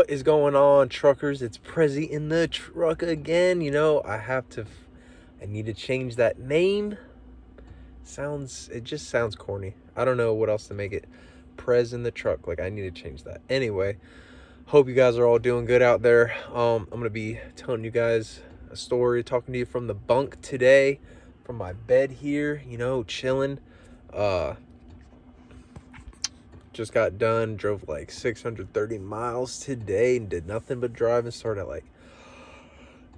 What is going on, truckers? It's Prezi in the truck again. I need to change that name. It just sounds corny. I don't know what else to make it. Prez in the truck. Like, I need to change that. Anyway, hope you guys are all doing good out there. I'm going to be telling you guys a story, talking to you from the bunk today, from my bed here, chilling. Just got done, drove like 630 miles today and did nothing but drive, and started at like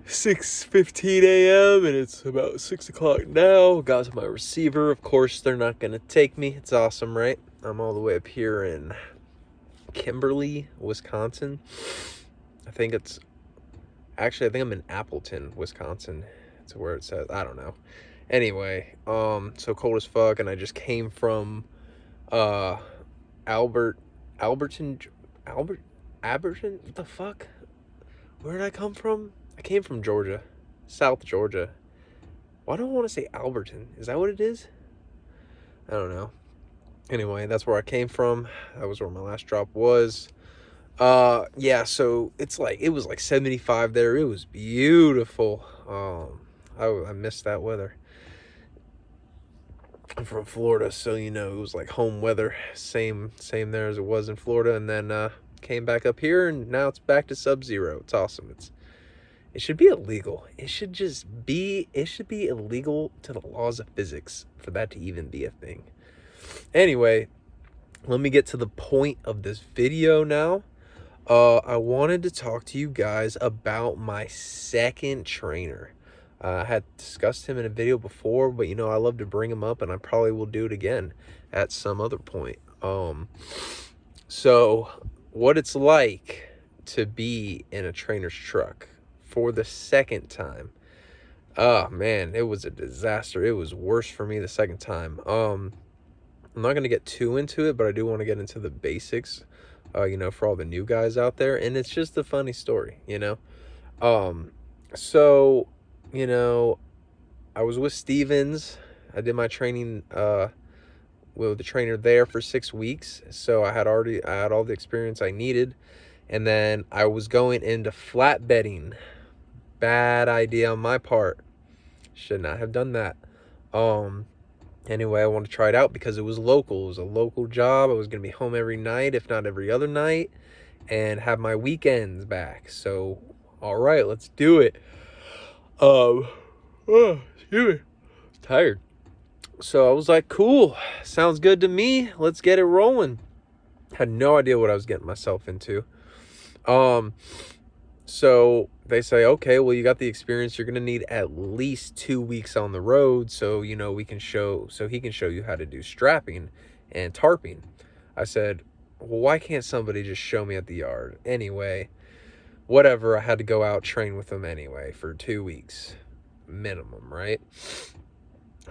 6:15 a.m. and it's about 6 o'clock now. Got to my receiver. Of course, they're not going to take me. It's awesome, right? I'm all the way up here in Kimberly, Wisconsin. I think I'm in Appleton, Wisconsin. It's where it says. I don't know. Anyway, so cold as fuck, and I just came from Alberton. What the fuck? Where did I come from? I came from Georgia, South Georgia. Why do I want to say Alberton? Is that what it is? I don't know. Anyway, that's where I came from. That was where my last drop was. Yeah, so it was like 75 there. It was beautiful. I missed that weather. I'm from Florida, so it was like home weather. Same there as it was in Florida, and then came back up here, and now it's back to sub-zero. It's awesome. It should be illegal. It should be illegal to the laws of physics for that to even be a thing. Anyway, let me get to the point of this video now. I wanted to talk to you guys about my second trainer. I had discussed him in a video before, but I love to bring him up, and I probably will do it again at some other point. So what it's like to be in a trainer's truck for the second time. Oh man, it was a disaster. It was worse for me the second time. I'm not going to get too into it, but I do want to get into the basics, for all the new guys out there. And it's just a funny story, So, I was with Stevens. I did my training with the trainer there for 6 weeks. So I had all the experience I needed. And then I was going into flatbedding. Bad idea on my part. Should not have done that. Anyway, I wanted to try it out because it was local. It was a local job. I was going to be home every night, if not every other night, and have my weekends back. So, all right, let's do it. Excuse me. Tired. So I was like, cool. Sounds good to me. Let's get it rolling. Had no idea what I was getting myself into. So they say, okay, well, you got the experience. You're going to need at least 2 weeks on the road. So, he can show you how to do strapping and tarping. I said, well, why can't somebody just show me at the yard? Anyway, whatever. I had to go out, train with them anyway for 2 weeks minimum, right?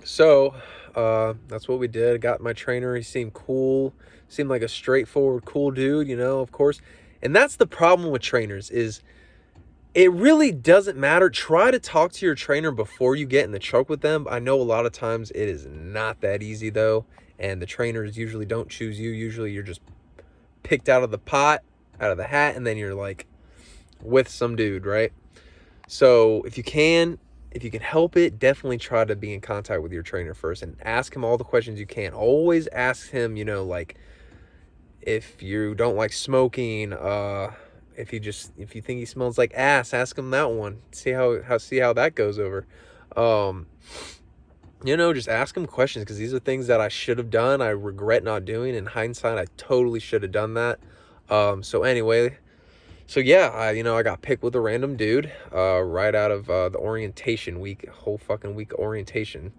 So, that's what we did. I got my trainer. He seemed cool. Seemed like a straightforward, cool dude, of course. And that's the problem with trainers is it really doesn't matter. Try to talk to your trainer before you get in the truck with them. I know a lot of times it is not that easy though. And the trainers usually don't choose you. Usually you're just picked out of the pot, out of the hat, and then you're like with some dude, right? So if you can help it, definitely try to be in contact with your trainer first and ask him all the questions you can. Always ask him, like if you don't like smoking, if you think he smells like ass, ask him that one. See how that goes over. Just ask him questions because these are things that I should have done. I regret not doing. In hindsight, I totally should have done that. So anyway, yeah, I got picked with a random dude right out of the orientation week, whole fucking week orientation.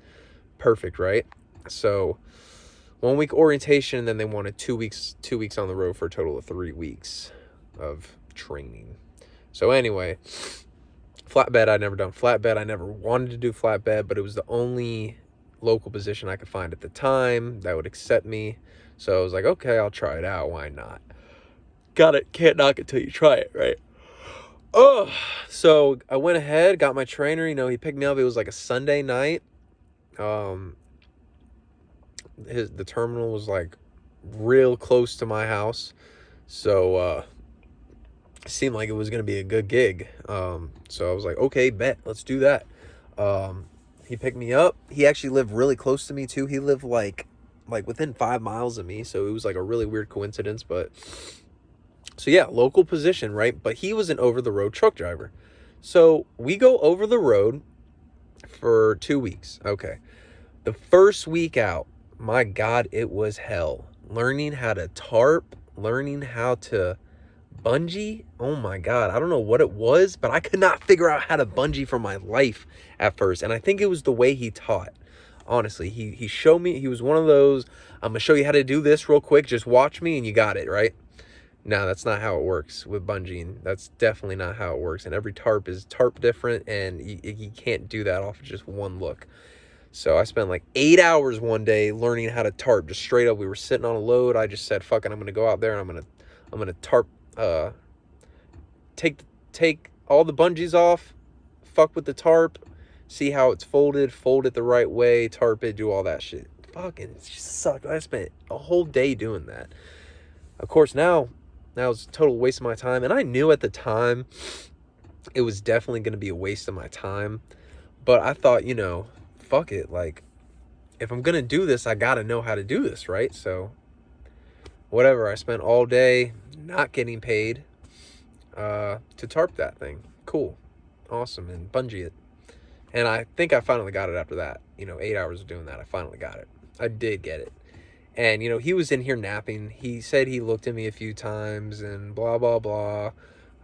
Perfect, right? So 1 week orientation, and then they wanted 2 weeks on the road for a total of 3 weeks of training. So anyway, flatbed, I'd never done flatbed. I never wanted to do flatbed, but it was the only local position I could find at the time that would accept me. So I was like, okay, I'll try it out. Why not? Can't knock it till you try it, right? Oh, so I went ahead, got my trainer. He picked me up. It was like a Sunday night. The terminal was like real close to my house. So seemed like it was going to be a good gig. So I was like, okay, bet, let's do that. He picked me up. He actually lived really close to me too. He lived like within 5 miles of me. So it was like a really weird coincidence, but so yeah, local position, right? But he was an over the road truck driver. So we go over the road for 2 weeks. Okay. The first week out, my God, it was hell. Learning how to tarp, learning how to bungee. Oh my God, I don't know what it was, but I could not figure out how to bungee for my life at first. And I think it was the way he taught. Honestly, he showed me. He was one of those, I'm gonna show you how to do this real quick, just watch me and you got it, right? No, that's not how it works with bungeeing. That's definitely not how it works. And every tarp is tarp different, and you can't do that off of just one look. So I spent like 8 hours one day learning how to tarp, just straight up. We were sitting on a load. I just said, fuck it, I'm gonna go out there and I'm gonna tarp, take all the bungees off, fuck with the tarp, see how it's folded, fold it the right way, tarp it, do all that shit. Fucking it just sucked. I spent a whole day doing that. Of course, now it was a total waste of my time, and I knew at the time it was definitely going to be a waste of my time, but I thought, fuck it, like, if I'm going to do this, I got to know how to do this, right? So whatever, I spent all day not getting paid to tarp that thing. Cool, awesome, and bungee it. And I think I finally got it after that. 8 hours of doing that, I finally got it. I did get it. And, he was in here napping. He said he looked at me a few times and blah, blah, blah.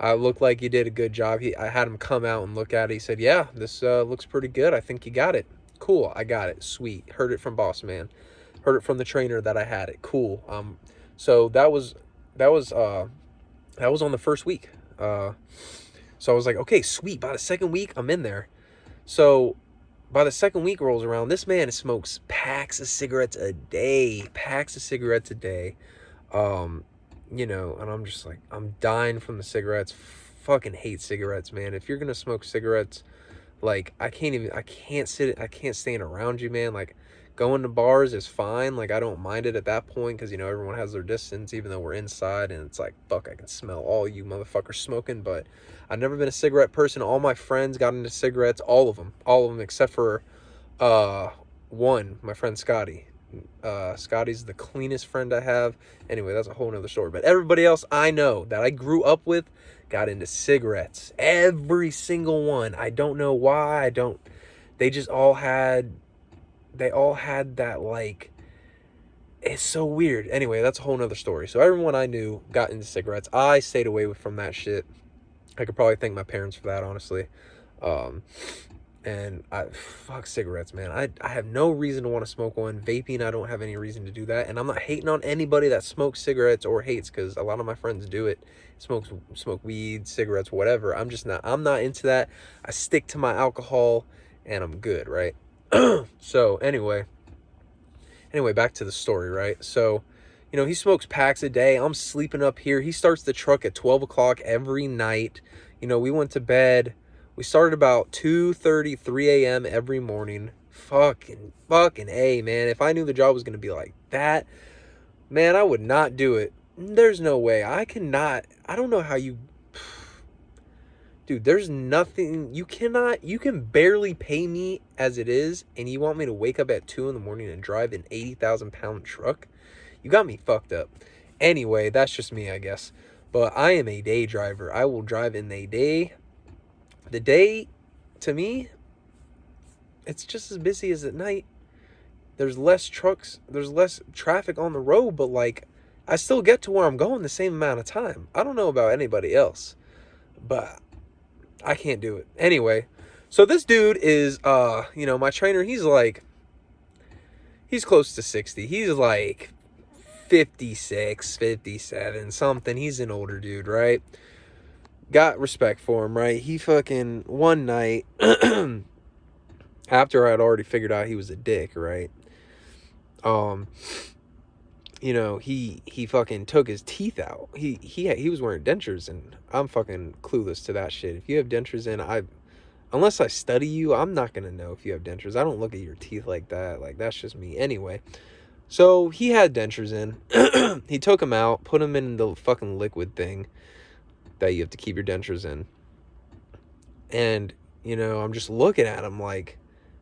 I looked like you did a good job. I had him come out and look at it. He said, yeah, this looks pretty good. I think you got it. Cool, I got it. Sweet. Heard it from boss man. Heard it from the trainer that I had it. Cool. So that was on the first week. So I was like, okay, sweet. By the second week, I'm in there. So by the second week rolls around, this man smokes packs of cigarettes a day. And I'm just like, I'm dying from the cigarettes. Fucking hate cigarettes, man. If you're gonna smoke cigarettes, like, I can't stand around you, man. Like, going to bars is fine. Like, I don't mind it at that point because, everyone has their distance, even though we're inside, and it's like, fuck, I can smell all you motherfuckers smoking. But I've never been a cigarette person. All my friends got into cigarettes, all of them except for one, my friend Scotty. Scotty's the cleanest friend I have. Anyway, that's a whole nother story. But everybody else I know that I grew up with got into cigarettes. Every single one. I don't know why. They just all had that, like, it's so weird. Anyway, that's a whole nother story. So everyone I knew got into cigarettes. I stayed away from that shit. I could probably thank my parents for that, honestly. And fuck cigarettes, man. I have no reason to want to smoke one. Vaping, I don't have any reason to do that. And I'm not hating on anybody that smokes cigarettes or hates, because a lot of my friends do it. Smoke weed, cigarettes, whatever. I'm not into that. I stick to my alcohol and I'm good, right? So anyway, back to the story, right? So, he smokes packs a day. I'm sleeping up here. He starts the truck at 12 o'clock every night. We went to bed. We started about 2:30, 3 a.m. every morning. Fucking A, man. If I knew the job was going to be like that, man, I would not do it. There's no way. I don't know how you... Dude, there's nothing... You can barely pay me as it is, and you want me to wake up at 2 in the morning and drive an 80,000-pound truck? You got me fucked up. Anyway, that's just me, I guess. But I am a day driver. I will drive in a day. The day, to me, it's just as busy as at night. There's less trucks. There's less traffic on the road, but, like, I still get to where I'm going the same amount of time. I don't know about anybody else, but I can't do it. Anyway, so this dude is, my trainer, he's close to 60. He's like 56, 57, something. He's an older dude, right? Got respect for him, right? He fucking, one night, after I'd already figured out he was a dick, right? He fucking took his teeth out. He was wearing dentures, and I'm fucking clueless to that shit. If you have dentures in, unless I study you, I'm not gonna know if you have dentures. I don't look at your teeth like that. Like, that's just me. Anyway, so he had dentures in. He took them out, put them in the fucking liquid thing. that you have to keep your dentures in. And, I'm just looking at him like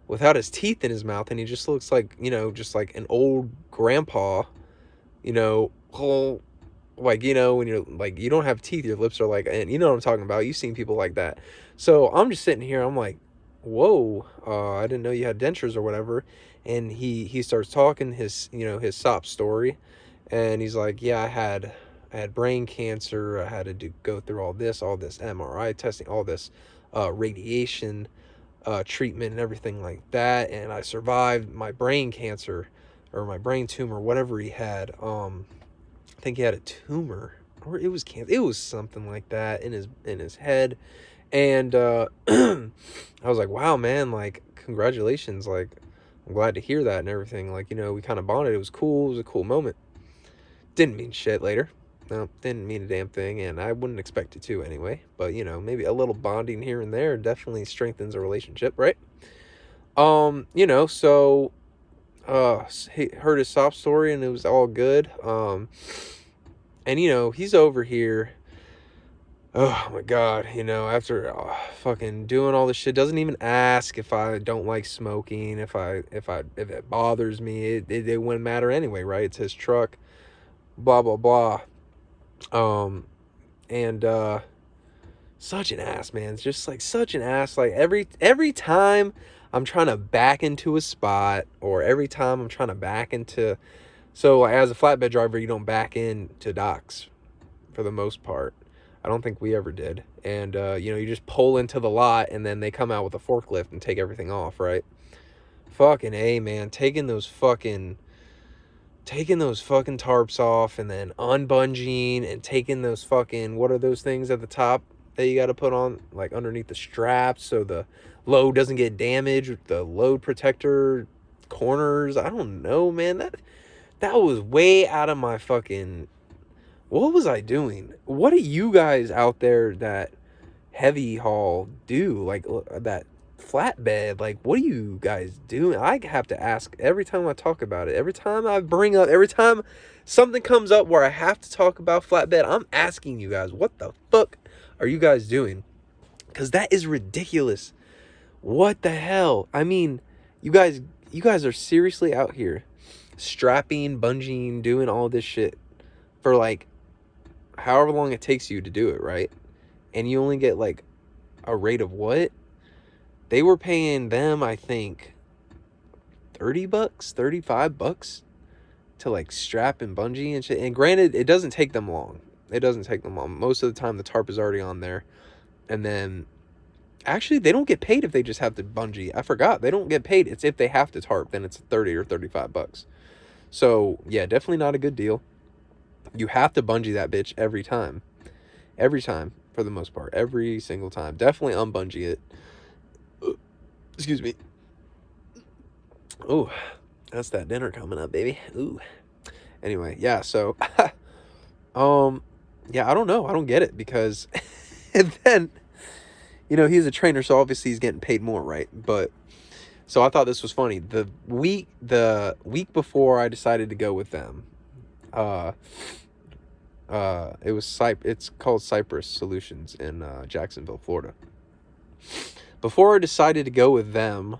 without his teeth in his mouth, and he just looks like, just like an old grandpa, whole, like, when you're like, you don't have teeth, your lips are like, and you know what I'm talking about. You've seen people like that. So I'm just sitting here, I'm like, whoa, I didn't know you had dentures or whatever. And he starts talking his sob story, and he's like, yeah, I had brain cancer. I had to go through all this MRI testing, all this radiation treatment and everything like that, and I survived my brain cancer or my brain tumor, whatever he had. I think he had a tumor, or it was cancer. It was something like that in his head, and I was like, wow, man, like, congratulations, like, I'm glad to hear that and everything. Like, we kind of bonded. It was cool. It was a cool moment. Didn't mean shit later. No, didn't mean a damn thing, and I wouldn't expect it to anyway. But, maybe a little bonding here and there definitely strengthens a relationship, right? So he heard his sob story, and it was all good. And he's over here. Oh my God, after fucking doing all this shit, doesn't even ask if I don't like smoking, if it bothers me. It wouldn't matter anyway, right? It's his truck, blah blah blah. And such an ass, man. It's just like such an ass. Like every time I'm trying to back into a spot, or every time I'm trying to back into, so as a flatbed driver, you don't back into docks for the most part. I don't think we ever did. And you just pull into the lot, and then they come out with a forklift and take everything off, right? Fucking A, man. Taking those fucking tarps off, and then unbunging, and taking those fucking, what are those things at the top that you got to put on, like, underneath the straps so the load doesn't get damaged, the load protector corners. I don't know, man. That was way out of my fucking, what was I doing? What do you guys out there that heavy haul do, like that flatbed? Like, what are you guys doing? I have to ask every time I talk about it. Every time something comes up where I have to talk about flatbed, I'm asking you guys, what the fuck are you guys doing? Because that is ridiculous. What the hell? I mean, you guys are seriously out here strapping, bungeeing, doing all this shit for like however long it takes you to do it, right? And you only get like a rate of what? They were paying them, I think, $30, $35 to like strap and bungee and shit. And granted, it doesn't take them long. Most of the time the tarp is already on there. And then actually they don't get paid if they just have to bungee. I forgot. They don't get paid. It's if they have to tarp, then it's 30 or $35. So yeah, definitely not a good deal. You have to bungee that bitch every time. Every time, for the most part. Every single time. Definitely unbungee it. Excuse me. Oh, that's that dinner coming up, baby. Ooh. Anyway, yeah, so yeah, I don't know. I don't get it, because and then he's a trainer, so obviously he's getting paid more, right? But so I thought this was funny. The week before I decided to go with them, it's called Cypress Solutions in Jacksonville, Florida. Before I decided to go with them,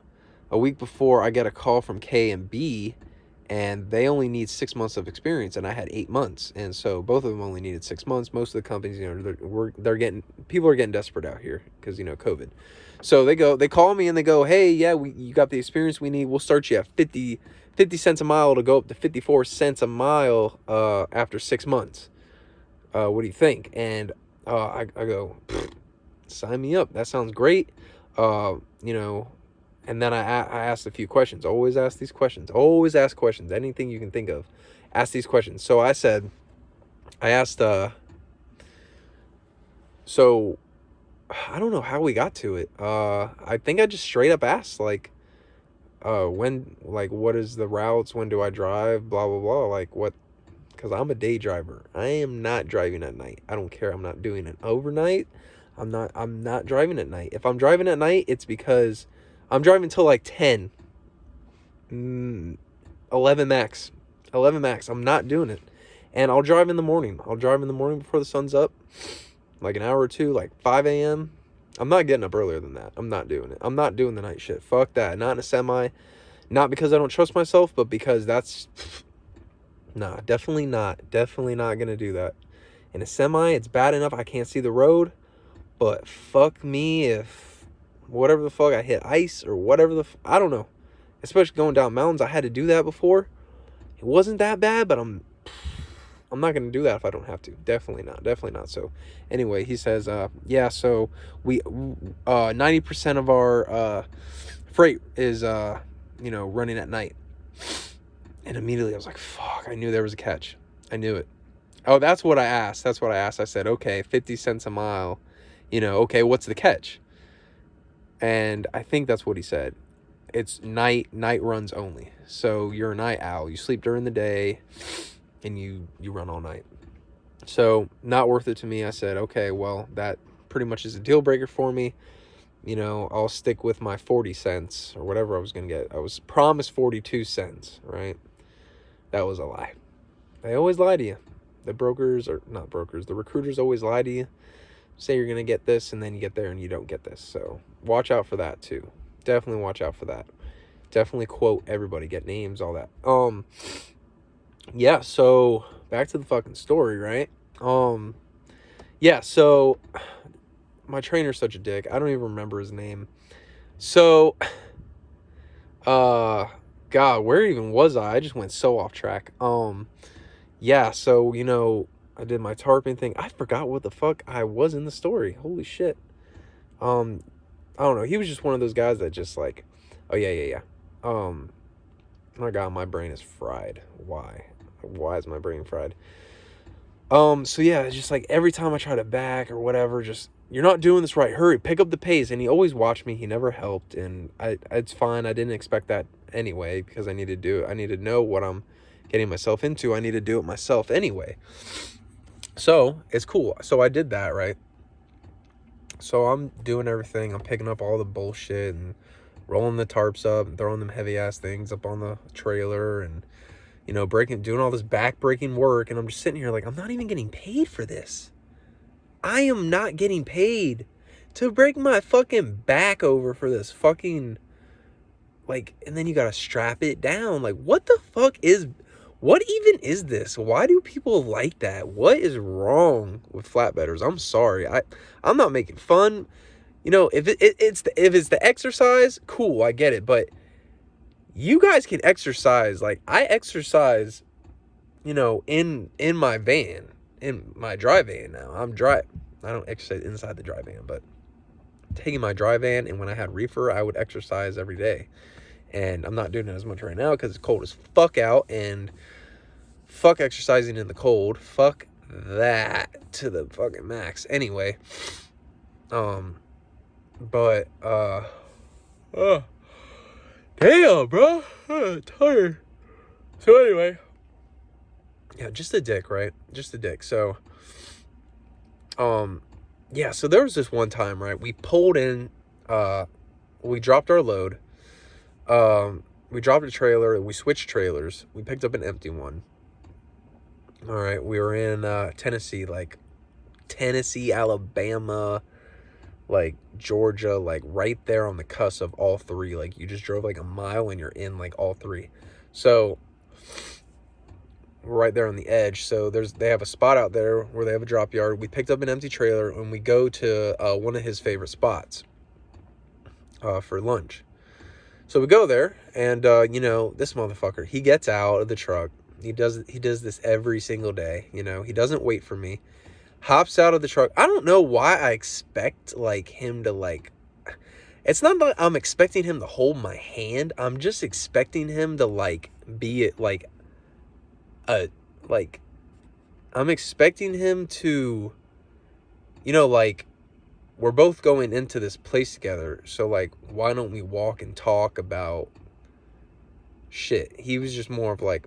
a week before, I get a call from K&B, and they only need 6 months of experience, and I had 8 months, and so both of them only needed 6 months. Most of the companies, people are getting desperate out here because COVID. So they call me and they go, hey, yeah, you got the experience we need. We'll start you at 50 cents a mile to go up to 54 cents a mile after 6 months. What do you think? And I go, sign me up. That sounds great. And then I asked a few questions. Always ask these questions. Always ask questions. Anything you can think of, ask these questions. So I asked, so I don't know how we got to it. I think I just straight up asked, like, what is the routes? When do I drive? Blah, blah, blah. Like, what? Because I'm a day driver. I am not driving at night. I don't care. I'm not doing it overnight. I'm not driving at night. If I'm driving at night, it's because I'm driving till like 10, 11 max. I'm not doing it. And I'll drive in the morning. Before the sun's up. like an hour or two, like 5 a.m. I'm not getting up earlier than that. I'm not doing it. I'm not doing the night shit. Fuck that. Not in a semi. Not because I don't trust myself, but because that's... Nah, definitely not. Definitely not going to do that. In a semi, it's bad enough I can't see the road. But fuck me if whatever the fuck I hit ice or whatever I don't know. Especially going down mountains. I had to do that before. It wasn't that bad, but I'm not going to do that if I don't have to. Definitely not. Definitely not. So anyway, he says, yeah, so we 90% of our freight is running at night. And immediately I was like, fuck, I knew there was a catch. I knew it. Oh, that's what I asked. I said, okay, 50 cents a mile. Okay, what's the catch? And I think that's what he said. It's night runs only. So you're a night owl. You sleep during the day and you run all night. So not worth it to me. I said, okay, well, that pretty much is a deal breaker for me. I'll stick with my 40 cents or whatever I was going to get. I was promised 42 cents, right? That was a lie. They always lie to you. The recruiters always lie to you. Say you're going to get this, and then you get there and you don't get this. So watch out for that too. Definitely watch out for that. Definitely quote everybody, get names, all that. Yeah, so back to the fucking story, right? Yeah, so my trainer's such a dick. I don't even remember his name. So, God, where even was I? I just went so off track. Yeah, so, I did my tarping thing. I forgot what the fuck I was in the story. Holy shit. I don't know. He was just one of those guys that just like, oh yeah. My God, my brain is fried. Why is my brain fried? So yeah, it's just like every time I try to back or whatever, just, you're not doing this right. Hurry, pick up the pace. And he always watched me. He never helped. And it's fine. I didn't expect that anyway, because I need to do it. I need to know what I'm getting myself into. I need to do it myself anyway. So it's cool. So I did that, right? So I'm doing everything. I'm picking up all the bullshit and rolling the tarps up and throwing them heavy ass things up on the trailer and, doing all this back breaking work. And I'm just sitting here like, I'm not even getting paid for this. I am not getting paid to break my fucking back over for this fucking, like, and then you gotta strap it down. Like, what even is this? Why do people like that? What is wrong with flatbedders? I'm sorry. I'm not making fun. If it's the exercise, cool, I get it. But you guys can exercise. Like, I exercise, in my van, in my dry van now. I don't exercise inside the dry van, but taking my dry van, and when I had reefer, I would exercise every day. And I'm not doing it as much right now because it's cold as fuck out, and fuck exercising in the cold. Fuck that to the fucking max. Anyway, but damn, bro, I'm tired. So anyway, yeah, just a dick, right? Just a dick. So, yeah. So there was this one time, right? We pulled in, we dropped our load. We dropped a trailer and we switched trailers. We picked up an empty one. All right, we were in Tennessee, Alabama, like Georgia, like right there on the cusp of all three. Like, you just drove like a mile and you're in like all three. So we're right there on the edge. So they have a spot out there where they have a drop yard. We picked up an empty trailer and we go to one of his favorite spots for lunch. So we go there, and this motherfucker, he gets out of the truck. He does this every single day. He doesn't wait for me. Hops out of the truck. I don't know why I expect like him to like. It's not that I'm expecting him to hold my hand. I'm just expecting him to like be it like a like. I'm expecting him to, like, we're both going into this place together, so like, why don't we walk and talk about shit? He was just more of like,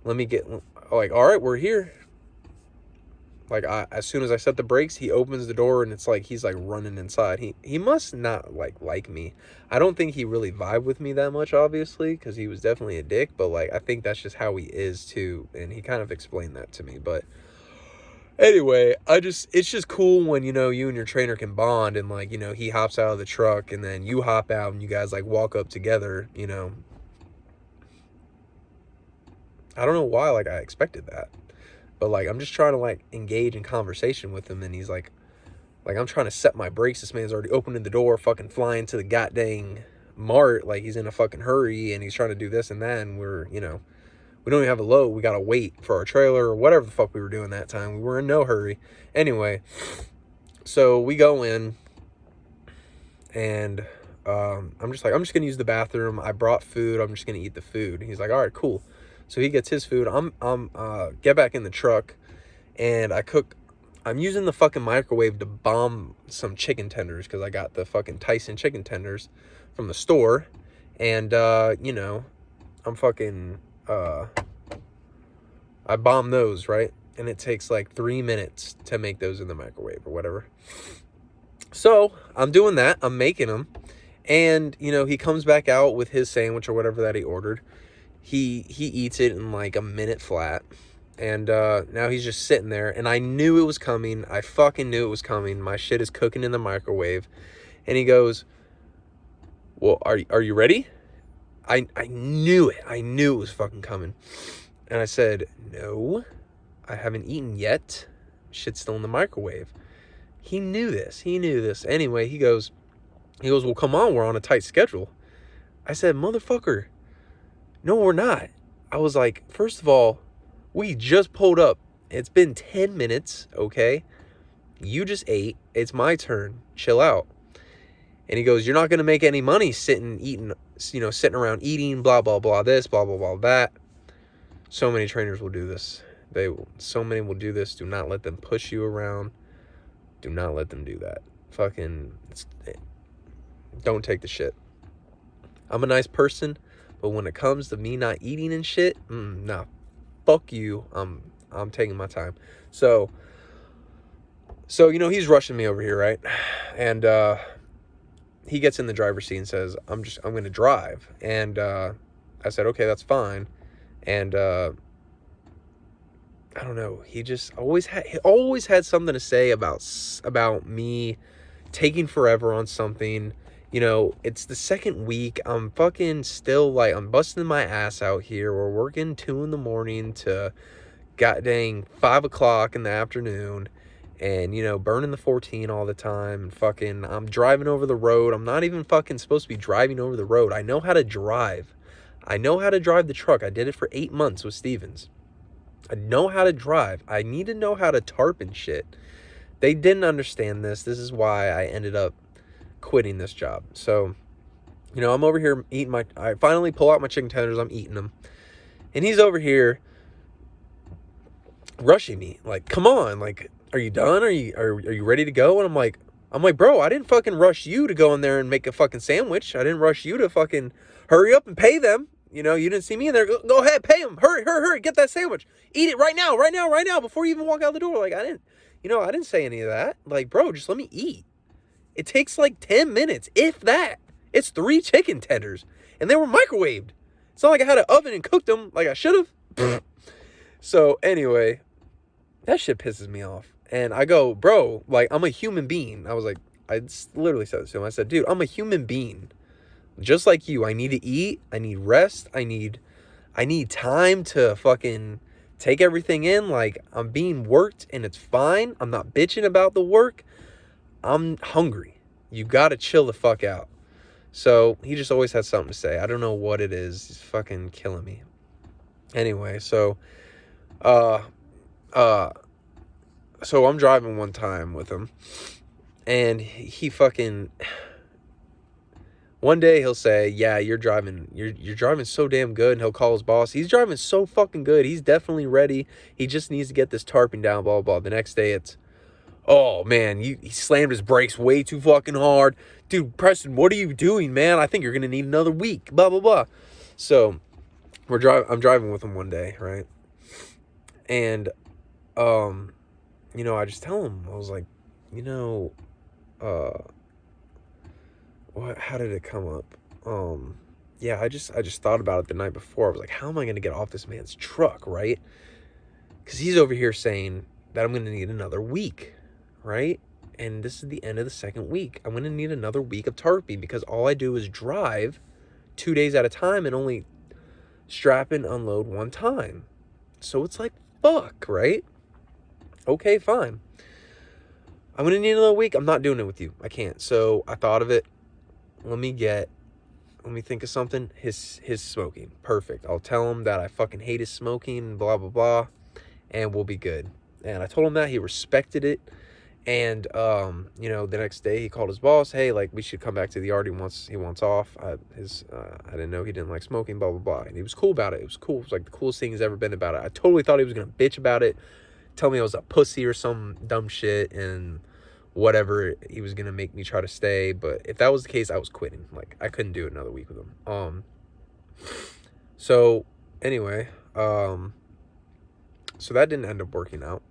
let me get, like, all right, we're here. Like, as soon as I set the brakes, he opens the door and it's like he's like running inside. He must not like me. I don't think he really vibed with me that much, obviously, because he was definitely a dick. But like, I think that's just how he is too, and he kind of explained that to me. But Anyway, it's just cool when, you know, you and your trainer can bond and, like, you know, he hops out of the truck and then you hop out and you guys, like, walk up together, you know. I don't know why, like, I expected that. But, like, I'm just trying to, like, engage in conversation with him and he's like, I'm trying to set my brakes. This man's already opening the door, fucking flying to the goddamn mart. Like, he's in a fucking hurry and he's trying to do this and that. And we're, you know, we don't even have a load. We got to wait for our trailer or whatever the fuck we were doing that time. We were in no hurry. Anyway, so we go in and I'm just going to use the bathroom. I brought food. I'm just going to eat the food. He's like, all right, cool. So he gets his food. I'm get back in the truck and I'm using the fucking microwave to bomb some chicken tenders because I got the fucking Tyson chicken tenders from the store. And, you know, I'm fucking, I bomb those, right? And it takes like 3 minutes to make those in the microwave or whatever. So I'm doing that. I'm making them. And, you know, he comes back out with his sandwich or whatever that he ordered. He eats it in like a minute flat. And now he's just sitting there. And I knew it was coming. I fucking knew it was coming. My shit is cooking in the microwave. And he goes, well, are you ready? I knew it. I knew it was fucking coming. And I said, no, I haven't eaten yet. Shit's still in the microwave. He knew this. Anyway, he goes, well, come on, we're on a tight schedule. I said, motherfucker, no, we're not. I was like, first of all, we just pulled up. It's been 10 minutes, okay? You just ate. It's my turn. Chill out. And he goes, you're not going to make any money sitting around eating, blah, blah, blah, this, blah, blah, blah, that. So many trainers will do this. So many will do this. Do not let them push you around. Do not let them do that. Don't take the shit. I'm a nice person, but when it comes to me not eating and shit, nah, fuck you. I'm taking my time. So, you know, he's rushing me over here, right? And, he gets in the driver's seat and says, I'm going to drive. And, I said, okay, that's fine. And, I don't know. He just always had something to say about me taking forever on something. You know, it's the second week. I'm fucking still like, I'm busting my ass out here. We're working 2 a.m. to goddamn 5 o'clock in the afternoon. And, you know, burning the 14 all the time. And fucking, I'm driving over the road. I'm not even fucking supposed to be driving over the road. I know how to drive. I know how to drive the truck. I did it for 8 months with Stevens. I know how to drive. I need to know how to tarp and shit. They didn't understand this. This is why I ended up quitting this job. So, you know, I'm over here eating I finally pull out my chicken tenders. I'm eating them. And he's over here rushing me. Like, come on. Like, are you done? Are you ready to go? And I'm like, bro, I didn't fucking rush you to go in there and make a fucking sandwich. I didn't rush you to fucking hurry up and pay them. You know, you didn't see me in there. Go ahead, pay them. Hurry, get that sandwich. Eat it right now, before you even walk out the door. Like, I didn't say any of that. Like, bro, just let me eat. It takes like 10 minutes, if that. It's 3 chicken tenders, and they were microwaved. It's not like I had an oven and cooked them like I should have. So, anyway, that shit pisses me off. And I go, bro, like, I'm a human being. I literally said this to him. I said, dude, I'm a human being. Just like you, I need to eat. I need rest. I need time to fucking take everything in. Like, I'm being worked and it's fine. I'm not bitching about the work. I'm hungry. You gotta chill the fuck out. So he just always has something to say. I don't know what it is. He's fucking killing me. Anyway, so I'm driving one time with him and he fucking, one day he'll say, yeah, you're driving so damn good. And he'll call his boss. He's driving so fucking good. He's definitely ready. He just needs to get this tarping down, blah, blah, blah. The next day it's, oh man, he slammed his brakes way too fucking hard. Dude, Preston, what are you doing, man? I think you're going to need another week, blah, blah, blah. So I'm driving with him one day, right? And, you know, I just tell him, I was like, you know, how did it come up? Yeah, I just thought about it the night before. I was like, how am I going to get off this man's truck, right? Because he's over here saying that I'm going to need another week, right? And this is the end of the second week. I'm going to need another week of tarping because all I do is drive 2 days at a time and only strap and unload one time. So it's like, fuck, right? Okay, fine. I'm going to need another week. I'm not doing it with you. I can't. So I thought of it. Let me think of something. His smoking. Perfect. I'll tell him that I fucking hate his smoking, blah, blah, blah, and we'll be good. And I told him that. He respected it. And, the next day he called his boss. Hey, like, we should come back to the yard. He wants off. I didn't know he didn't like smoking, blah, blah, blah. And he was cool about it. It was cool. It was like the coolest thing he's ever been about it. I totally thought he was going to bitch about it, tell me I was a pussy or some dumb shit, and whatever, he was going to make me try to stay. But if that was the case, I was quitting. Like, I couldn't do it another week with him. So anyway, so that didn't end up working out.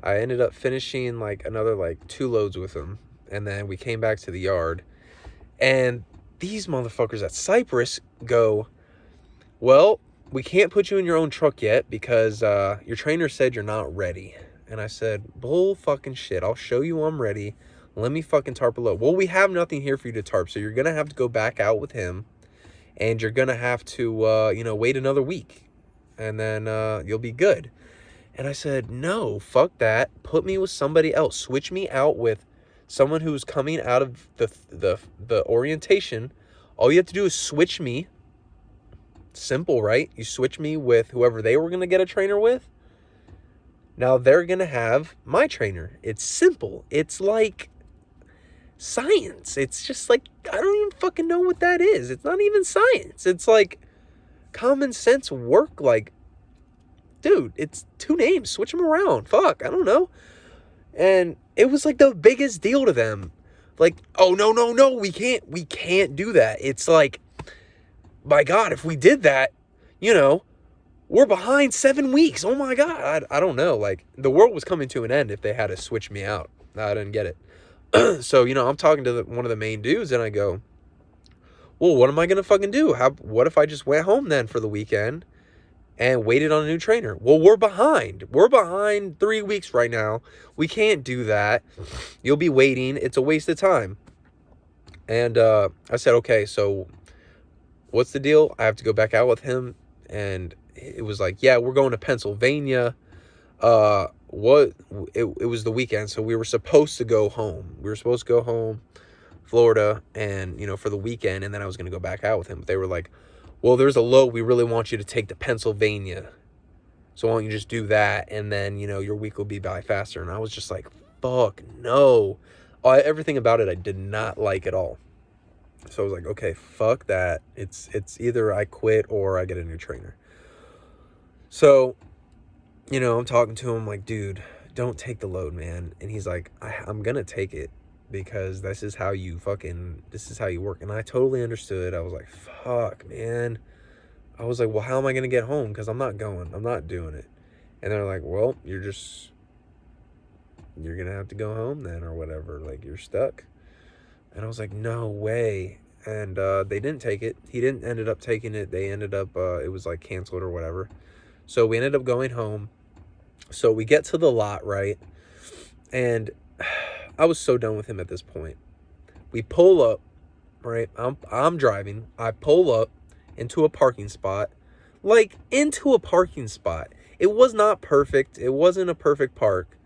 I ended up finishing like another like 2 loads with him, and then we came back to the yard, and these motherfuckers at Cypress go, well, we can't put you in your own truck yet because your trainer said you're not ready. And I said, bull fucking shit. I'll show you I'm ready. Let me fucking tarp a load. Well, we have nothing here for you to tarp, so you're going to have to go back out with him, and you're going to have to, wait another week, and then you'll be good. And I said, no, fuck that. Put me with somebody else. Switch me out with someone who's coming out of the orientation. All you have to do is switch me. Simple, right? You switch me with whoever they were going to get a trainer with. Now they're going to have my trainer. It's simple. It's like science. It's just like, I don't even fucking know what that is. It's not even science. It's like common sense work. Like, dude, it's 2 names. Switch them around. Fuck, I don't know. And it was like the biggest deal to them. Like, oh, no, we can't do that. It's like, my God, if we did that, we're behind 7 weeks. Oh my God. I don't know. Like, the world was coming to an end if they had to switch me out. I didn't get it. So, I'm talking to one of the main dudes, and I go, well, what am I going to fucking do? What if I just went home then for the weekend and waited on a new trainer? Well, we're behind. We're behind 3 weeks right now. We can't do that. You'll be waiting. It's a waste of time. And I said, okay, so what's the deal? I have to go back out with him. And it was like, yeah, we're going to Pennsylvania. It was the weekend, so we were supposed to go home. Florida, and, for the weekend, and then I was going to go back out with him. But they were like, well, there's a load we really want you to take to Pennsylvania. So why don't you just do that, and then, your week will be by faster. And I was just like, fuck, no. Everything about it I did not like at all. So I was like, okay, fuck that. It's either I quit or I get a new trainer. So, I'm talking to him like, dude, don't take the load, man. And he's like, I'm going to take it because this is how you work. And I totally understood. I was like, fuck, man. I was like, well, how am I going to get home? Because I'm not going. I'm not doing it. And they're like, well, you're going to have to go home then or whatever. Like, you're stuck. And I was like, no way. And they didn't take it. He didn't ended up taking it. They ended up, it was like canceled or whatever. So we ended up going home. So we get to the lot, right? And I was so done with him at this point. We pull up, right? I'm driving. I pull up into a parking spot. Like, into a parking spot. It was not perfect. It wasn't a perfect park.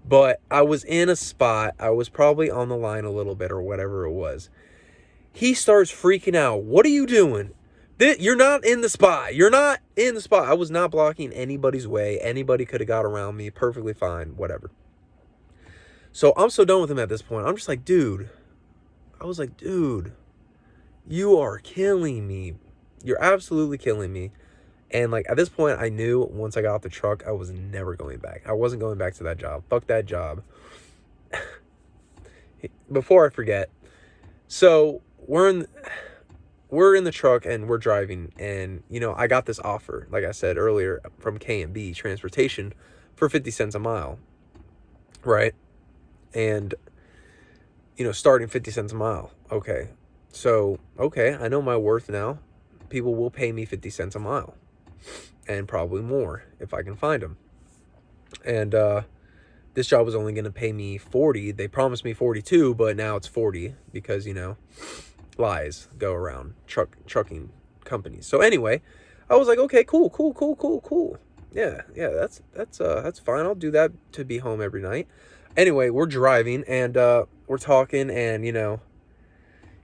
But I was in a spot. I was probably on the line a little bit or whatever it was. He starts freaking out. What are you doing? You're not in the spot. You're not in the spot. I was not blocking anybody's way. Anybody could have got around me. Perfectly fine. Whatever. So I'm so done with him at this point. I'm just like, dude. I was like, dude, you are killing me. You're absolutely killing me. And like at this point, I knew once I got off the truck, I was never going back. I wasn't going back to that job. Fuck that job. Before I forget. So we're in the truck and we're driving, and I got this offer, like I said earlier, from K&B Transportation for 50 cents a mile, right? And starting 50 cents a mile. Okay, so I know my worth now. People will pay me 50 cents a mile, and probably more if I can find them. And this job was only going to pay me 40. They promised me 42, but now it's 40 because, lies go around trucking companies. So anyway, I was like, okay, cool. Yeah, that's fine. I'll do that to be home every night. Anyway, we're driving and we're talking, and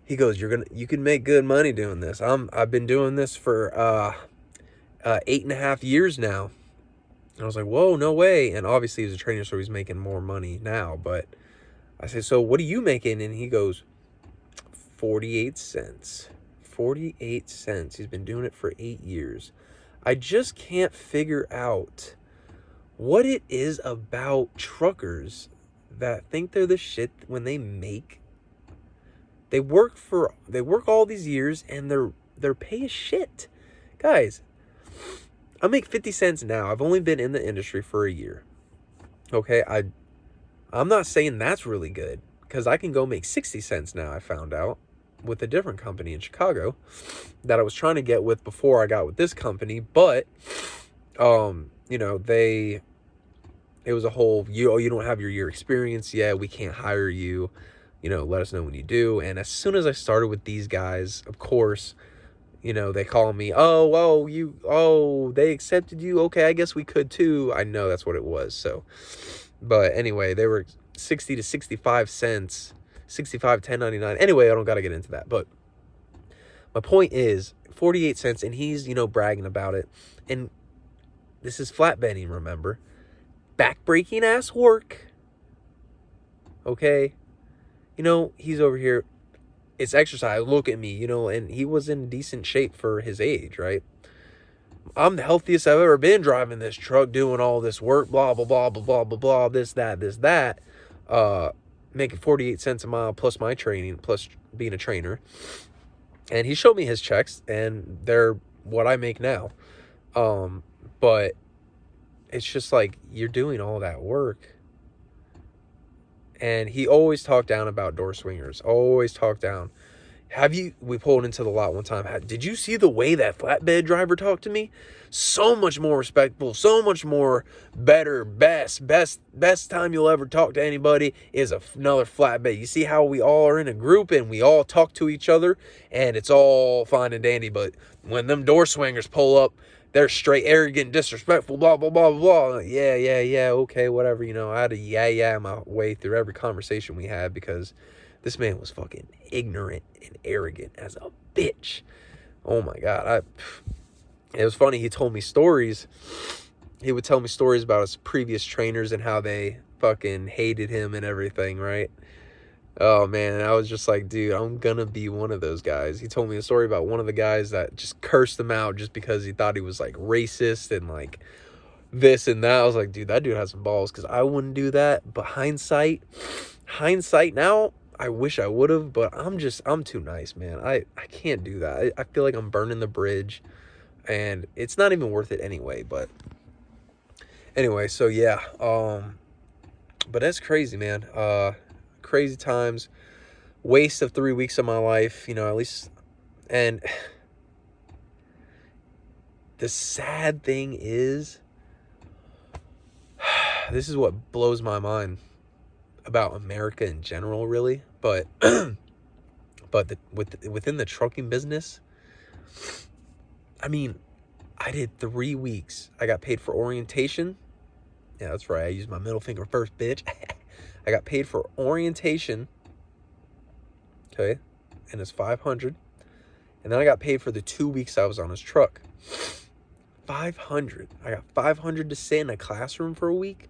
he goes, you can make good money doing this. I've been doing this for 8.5 years now. And I was like, whoa, no way. And obviously he's a trainer, so he's making more money now. But I said, so what are you making? And he goes, 48 cents. 48 cents. He's been doing it for 8 years. I just can't figure out what it is about truckers that think they're the shit when they work all these years and their pay is shit. Guys, I make 50 cents now. I've only been in the industry for a year. Okay, I'm not saying that's really good, because I can go make 60 cents now, I found out, with a different company in Chicago that I was trying to get with before I got with this company. But it was a whole, you don't have your year experience yet, we can't hire you, let us know when you do. And as soon as I started with these guys, of course, they call me, they accepted you. Okay, I guess we could too. I know that's what it was. So, but anyway, they were 60 to 65 cents, 65, 10.99. Anyway, I don't got to get into that. But my point is 48 cents, and he's, bragging about it. And this is flatbedding, remember? Backbreaking ass work. Okay. He's over here. It's exercise. Look at me, and he was in decent shape for his age, right? I'm the healthiest I've ever been driving this truck, doing all this work, blah, blah, blah, blah, blah, blah, blah, this, that. Making 48 cents a mile plus my training, plus being a trainer. And he showed me his checks, and they're what I make now. But it's just like, you're doing all that work. And he always talked down about door swingers. Always talked down. We pulled into the lot one time. Did you see the way that flatbed driver talked to me? So much more respectful, so much more better, best time you'll ever talk to anybody is another flatbed. You see how we all are in a group and we all talk to each other and it's all fine and dandy. But when them door swingers pull up, they're straight arrogant, disrespectful, blah, blah, blah, blah. Yeah, okay, whatever. I had to yeah my way through every conversation we had, because this man was fucking ignorant and arrogant as a bitch. Oh my God. It was funny. He told me stories. He would tell me stories about his previous trainers and how they fucking hated him and everything, right? Oh man, and I was just like, dude, I'm gonna be one of those guys. He told me a story about one of the guys that just cursed him out just because he thought he was like racist and like this and that. I was like, dude, that dude has some balls, because I wouldn't do that. But hindsight now, I wish I would have, but I'm too nice, man. I can't do that. I feel like I'm burning the bridge, and it's not even worth it anyway. But anyway, so yeah, but that's crazy, man. Crazy times, waste of 3 weeks of my life, at least. And the sad thing is, this is what blows my mind about America in general, really, but within the trucking business, I mean, I did 3 weeks. I got paid for orientation. Yeah, that's right. I used my middle finger first, bitch. I got paid for orientation. Okay, and it's $500. And then I got paid for the 2 weeks I was on his truck. $500. I got $500 to sit in a classroom for a week,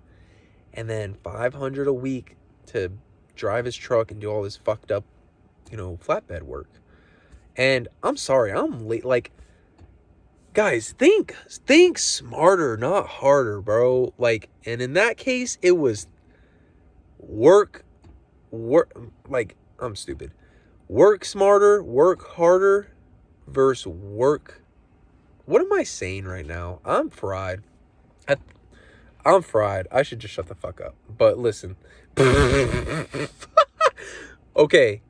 and then $500 a week to drive his truck and do all this fucked up, flatbed work. And I'm sorry, I'm late. Like, guys, think smarter, not harder, bro. Like, and in that case, it was work. Like, I'm stupid. Work smarter, work harder versus work. What am I saying right now? I'm fried. I'm fried. I should just shut the fuck up. But listen. Okay.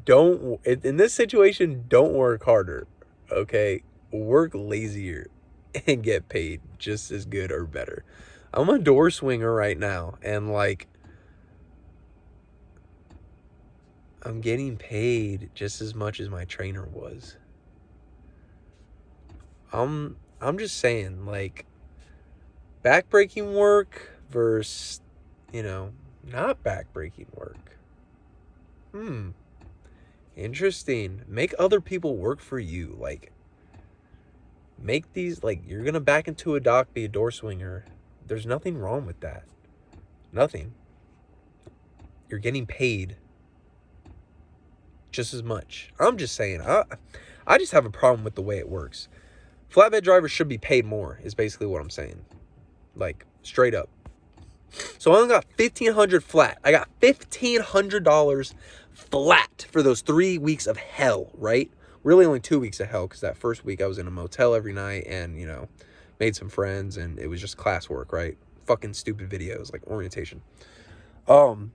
In this situation, don't work harder. Okay? Work lazier and get paid just as good or better. I'm a door swinger right now, and like I'm getting paid just as much as my trainer was. I'm just saying, like, backbreaking work versus, not backbreaking work. Interesting. Make other people work for you. Like, make these, like, you're gonna back into a dock, be a door swinger. There's nothing wrong with that. Nothing. You're getting paid just as much. I'm just saying, I just have a problem with the way it works. Flatbed drivers should be paid more, is basically what I'm saying. Like, straight up. So I only got $1,500 flat. I got $1,500 flat for those 3 weeks of hell, right? Really only 2 weeks of hell, because that first week I was in a motel every night and, made some friends, and it was just classwork, right? Fucking stupid videos, like orientation. So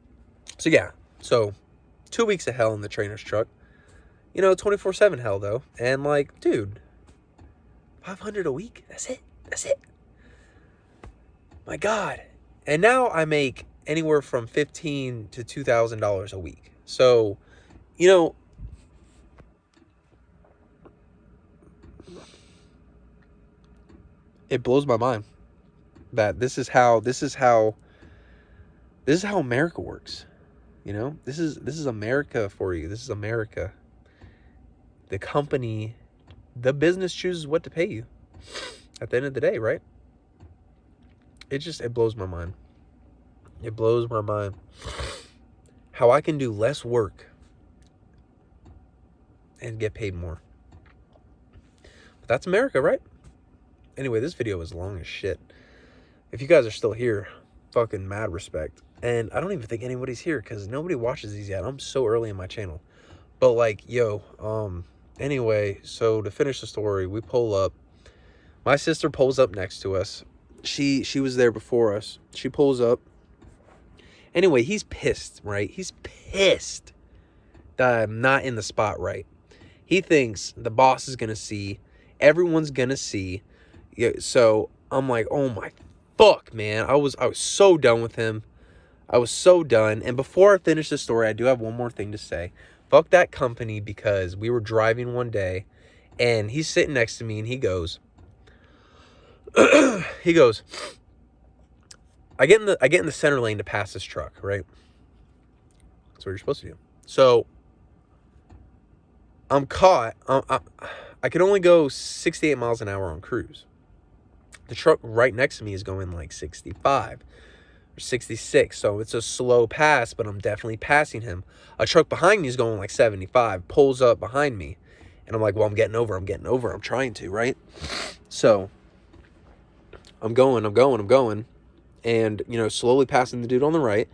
yeah. So 2 weeks of hell in the trainer's truck. 24/7 hell, though. And, like, dude, $500 a week? That's it. My God. And now I make anywhere from $1,500 to $2,000 a week. So, it blows my mind that this is how America works. This is America for you. This is America. The company, the business chooses what to pay you at the end of the day, right? It blows my mind. It blows my mind how I can do less work and get paid more. But that's America, right? Anyway, this video is long as shit. If you guys are still here, fucking mad respect. And I don't even think anybody's here because nobody watches these yet. I'm so early in my channel. But like, anyway, so to finish the story, we pull up. My sister pulls up next to us. She was there before us. She pulls up. Anyway, he's pissed, right? He's pissed that I'm not in the spot right. He thinks the boss is going to see. Everyone's going to see. Yeah, so I'm like, oh my fuck, man. I was so done with him. I was so done. And before I finish the story, I do have one more thing to say. Fuck that company, because we were driving one day and he's sitting next to me and he goes, I get in the center lane to pass this truck, right? That's what you're supposed to do. So I'm caught. I could only go 68 miles an hour on cruise. The truck right next to me is going like 65 or 66. So it's a slow pass, but I'm definitely passing him. A truck behind me is going like 75, pulls up behind me. And I'm like, well, I'm getting over. I'm trying to, right? So I'm going. And, slowly passing the dude on the right.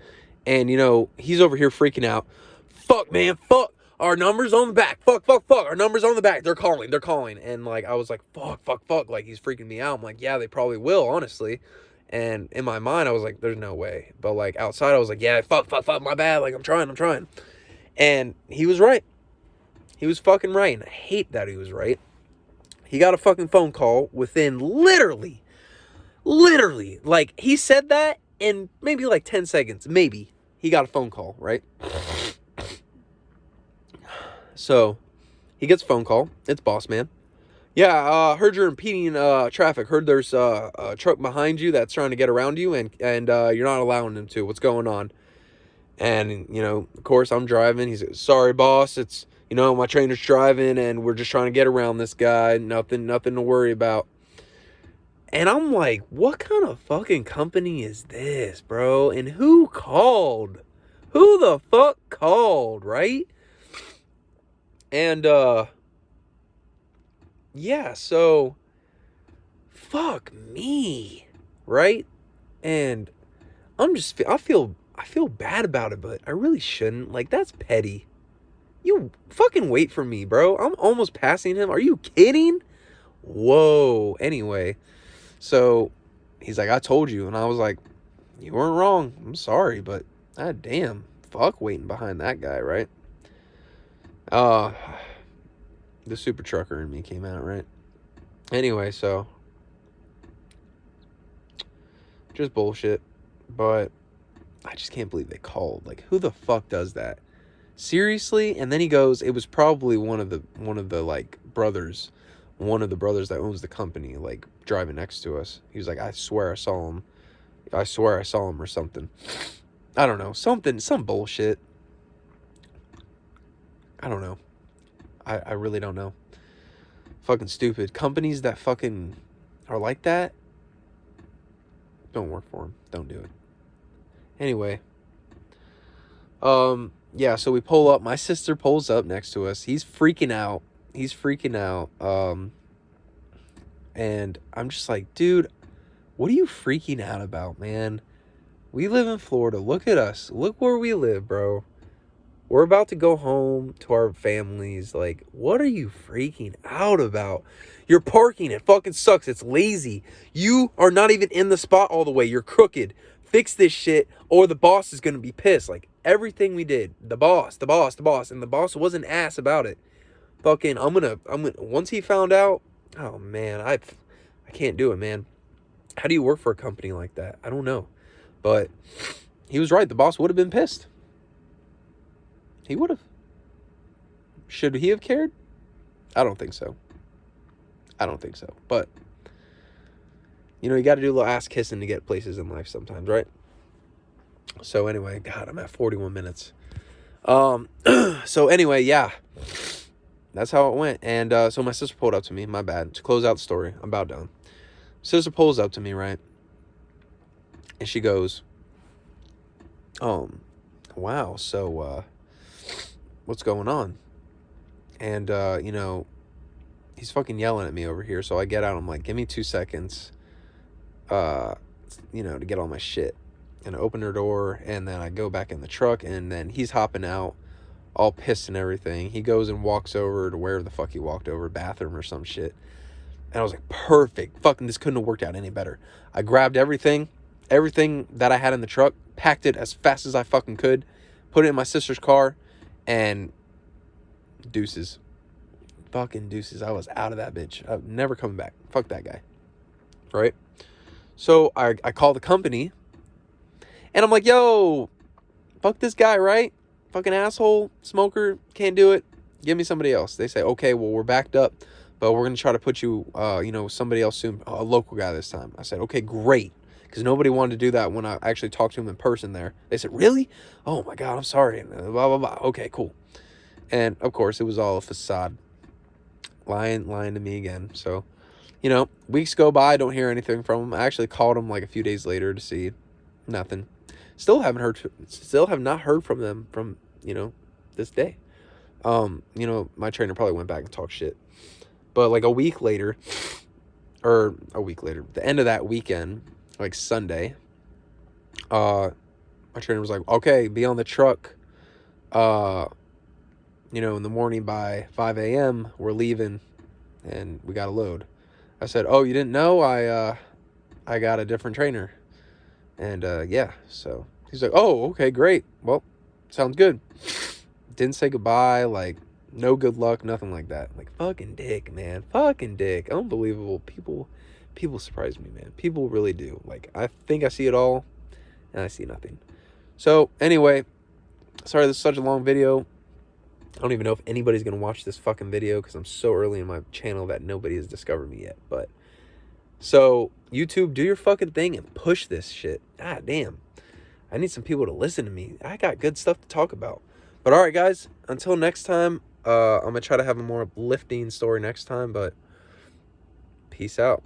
And, he's over here freaking out. Fuck, man, fuck. Our number's on the back. Fuck. Our number's on the back. They're calling. And, like, I was like, fuck. Like, he's freaking me out. I'm like, yeah, they probably will, honestly. And in my mind, I was like, there's no way. But, like, outside, I was like, yeah, fuck, my bad. Like, I'm trying. And he was right. He was fucking right. And I hate that he was right. He got a fucking phone call within literally, like, he said that in maybe like 10 seconds. Maybe. He got a phone call, right? So, he gets a phone call. It's boss man. Yeah, heard you're impeding traffic. Heard there's a truck behind you that's trying to get around you, and you're not allowing them to. What's going on? And, of course, I'm driving. He's like, sorry, boss. It's, my trainer's driving, and we're just trying to get around this guy. Nothing to worry about. And I'm like, what kind of fucking company is this, bro? And who called? Who the fuck called, right? And, yeah, so, fuck me, right? And I feel bad about it, but I really shouldn't. Like, that's petty. You fucking wait for me, bro. I'm almost passing him. Are you kidding? Whoa. Anyway, so he's like, I told you. And I was like, you weren't wrong. I'm sorry, but god damn, fuck waiting behind that guy, right? The super trucker in me came out, right? Anyway, so Just bullshit. But I just can't believe they called. Like, who the fuck does that? Seriously? And then he goes, it was probably one of the like brothers, one of the brothers that owns the company, like driving next to us. He was like, I swear I saw him. I swear I saw him or something. I don't know. Some bullshit. I don't know. I really don't know. Fucking stupid. Companies that fucking are like that, don't work for them. Don't do it. Anyway. Yeah, so we pull up. My sister pulls up next to us. He's freaking out. And I'm just like, dude, what are you freaking out about, man? We live in Florida. Look at us. Look where we live, bro. We're about to go home to our families. Like, what are you freaking out about? You're parking. It fucking sucks. It's lazy. You are not even in the spot all the way. You're crooked. Fix this shit or the boss is going to be pissed. Like, everything we did, the boss. And the boss was an ass about it. Fucking, I'm gonna, once he found out, oh man, I can't do it, man. How do you work for a company like that? I don't know. But he was right. The boss would have been pissed. He would have. Should he have cared? I don't think so. But, you know, you got to do a little ass kissing to get places in life sometimes, right? So anyway, God, I'm at 41 minutes. So anyway, yeah. That's how it went. And so my sister pulled up to me. My bad. To close out the story, I'm about done. Sister pulls up to me, right? And she goes, wow, so, what's going on? And, you know, he's fucking yelling at me over here. So I get out. I'm like, give me 2 seconds, you know, to get all my shit. And I open her door. And then I go back in the truck. And then he's hopping out, all pissed and everything. He goes and walks over to wherever the fuck he walked over, bathroom or some shit. And I was like, perfect. Fucking this couldn't have worked out any better. I grabbed everything that I had in the truck, packed it as fast as I fucking could, put it in my sister's car, and deuces. Fucking deuces. I was out of that bitch. I'm never coming back. Fuck that guy. Right? So I call the company, and I'm like, yo, fuck this guy, right? Fucking asshole, smoker, can't do it. Give me somebody else. They say, okay, well, we're backed up, but we're going to try to put you, you know, somebody else soon, a local guy this time. I said, okay, great. Because nobody wanted to do that when I actually talked to him in person there. They said, really? Oh, my God, I'm sorry. And blah, blah, blah. Okay, cool. And, of course, it was all a facade. Lying to me again. So, you know, weeks go by. I don't hear anything from him. I actually called him like a few days later to see. Nothing. Still have not heard from them from, you know, this day. You know, my trainer probably went back and talked shit. But like a week later, the end of that weekend, like Sunday, my trainer was like, okay, be on the truck, you know, in the morning by 5 a.m. We're leaving and we got a load. I said, oh, you didn't know? I got a different trainer. And, yeah, so he's like, oh, okay, great. Well, sounds good. Didn't say goodbye, like, no good luck, nothing like that. Like, fucking dick, man. Fucking dick. Unbelievable. People surprise me, man. People really do. Like, I think I see it all, and I see nothing. So, anyway, sorry this is such a long video. I don't even know if anybody's going to watch this fucking video because I'm so early in my channel that nobody has discovered me yet. But, so, YouTube, do your fucking thing and push this shit. God damn. I need some people to listen to me. I got good stuff to talk about. But, all right, guys, until next time, I'm going to try to have a more uplifting story next time, but peace out.